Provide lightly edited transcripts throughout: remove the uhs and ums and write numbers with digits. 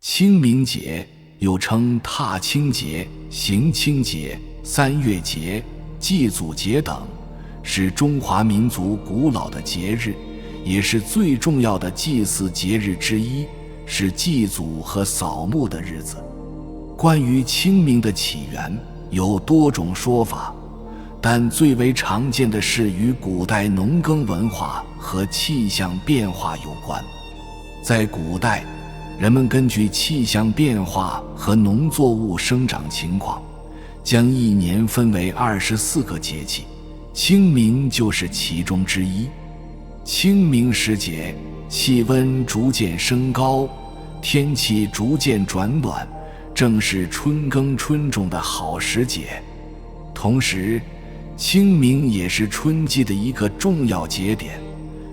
清明节又称踏青节、行清节、三月节、祭祖节等，是中华民族古老的节日，也是最重要的祭祀节日之一，是祭祖和扫墓的日子。关于清明的起源有多种说法，但最为常见的是与古代农耕文化和气象变化有关。在古代，人们根据气象变化和农作物生长情况，将一年分为24个节气，清明就是其中之一。清明时节，气温逐渐升高，天气逐渐转暖，正是春耕春种的好时节。同时，清明也是春季的一个重要节点，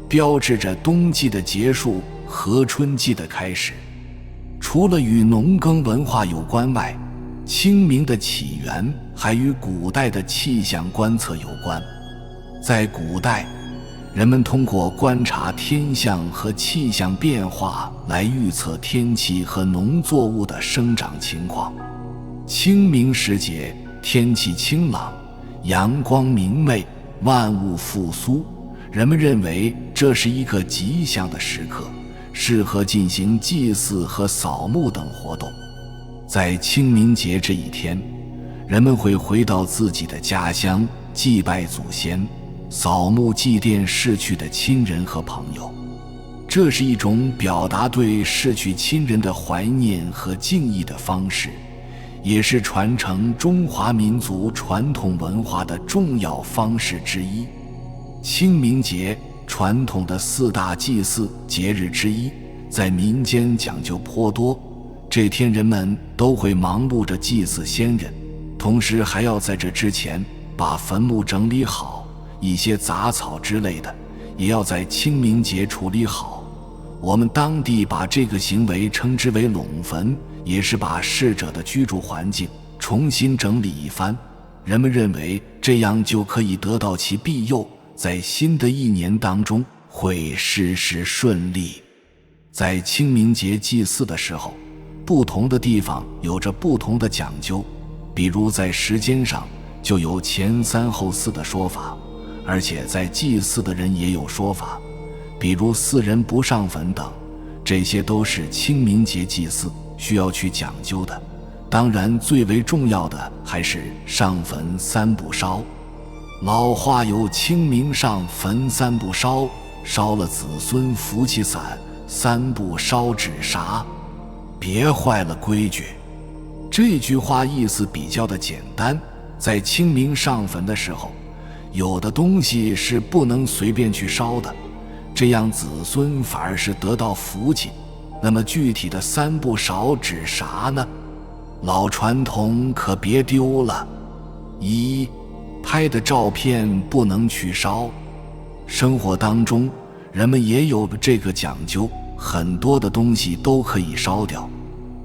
标志着冬季的结束和春季的开始。除了与农耕文化有关外，清明的起源还与古代的气象观测有关。在古代，人们通过观察天象和气象变化来预测天气和农作物的生长情况。清明时节，天气清朗，阳光明媚，万物复苏，人们认为这是一个吉祥的时刻，适合进行祭祀和扫墓等活动。在清明节这一天，人们会回到自己的家乡，祭拜祖先，扫墓祭奠逝去的亲人和朋友。这是一种表达对逝去亲人的怀念和敬意的方式，也是传承中华民族传统文化的重要方式之一。清明节，传统的4大祭祀节日之一，在民间讲究颇多。这天人们都会忙碌着祭祀先人，同时还要在这之前把坟墓整理好，一些杂草之类的也要在清明节处理好。我们当地把这个行为称之为垄坟，也是把逝者的居住环境重新整理一番。人们认为这样就可以得到其庇佑，在新的一年当中会事事顺利。在清明节祭祀的时候，不同的地方有着不同的讲究，比如在时间上就有前3后4的说法，而且在祭祀的人也有说法，比如4人不上坟等，这些都是清明节祭祀需要去讲究的。当然最为重要的还是上坟3不烧。老话有清明上坟3不烧，烧了子孙福气散，3不烧纸啥，别坏了规矩。这句话意思比较的简单，在清明上坟的时候，有的东西是不能随便去烧的，这样子孙反而是得到福气。那么具体的3不烧指啥呢？老传统可别丢了。1. 拍的照片不能去烧。生活当中人们也有这个讲究，很多的东西都可以烧掉，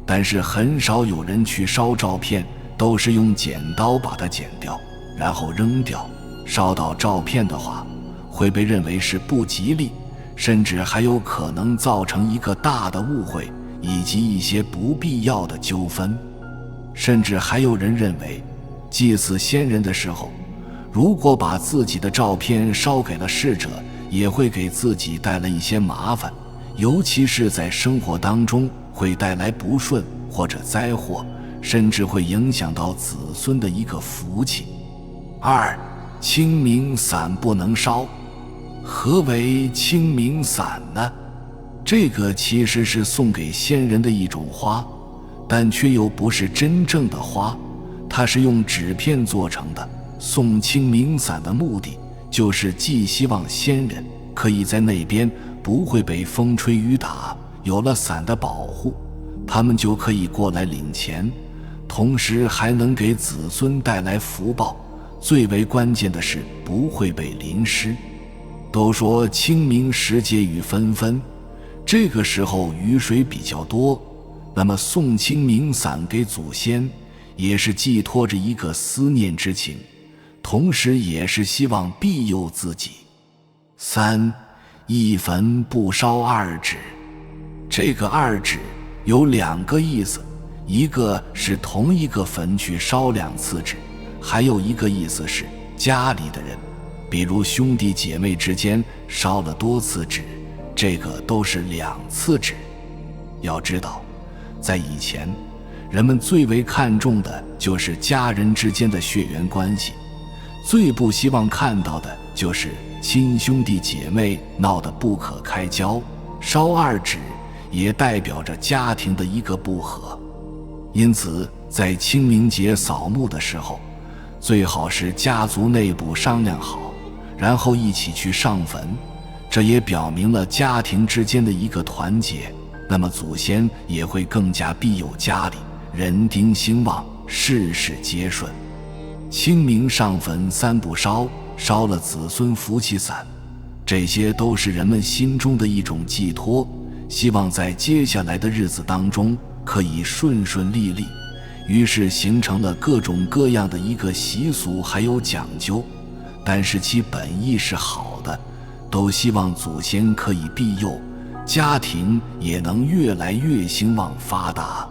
但是很少有人去烧照片，都是用剪刀把它剪掉，然后扔掉。烧到照片的话，会被认为是不吉利，甚至还有可能造成一个大的误会，以及一些不必要的纠纷。甚至还有人认为，祭祀先人的时候，如果把自己的照片烧给了逝者，也会给自己带来一些麻烦，尤其是在生活当中会带来不顺或者灾祸，甚至会影响到子孙的一个福气。2. 清明伞不能烧。何为清明伞呢？这个其实是送给先人的一种花，但却又不是真正的花，它是用纸片做成的。送清明伞的目的就是寄希望先人可以在那边不会被风吹雨打，有了伞的保护，他们就可以过来领钱，同时还能给子孙带来福报，最为关键的是不会被淋湿。都说清明时节雨纷纷，这个时候雨水比较多，那么送清明伞给祖先，也是寄托着一个思念之情，同时也是希望庇佑自己。3. 一坟不烧2纸。这个2纸有2个意思，一个是同一个坟去烧2次纸，还有一个意思是家里的人，比如兄弟姐妹之间烧了多次纸，这个都是2次纸。要知道，在以前，人们最为看重的就是家人之间的血缘关系，最不希望看到的就是亲兄弟姐妹闹得不可开交，烧2纸也代表着家庭的一个不和。因此，在清明节扫墓的时候，最好是家族内部商量好，然后一起去上坟，这也表明了家庭之间的一个团结，那么祖先也会更加庇佑家里，人丁兴旺，事事皆顺。清明上坟3不烧，烧了子孙福气散，这些都是人们心中的一种寄托，希望在接下来的日子当中可以顺顺利利，于是形成了各种各样的一个习俗还有讲究，但是其本意是好的，都希望祖先可以庇佑，家庭也能越来越兴旺发达。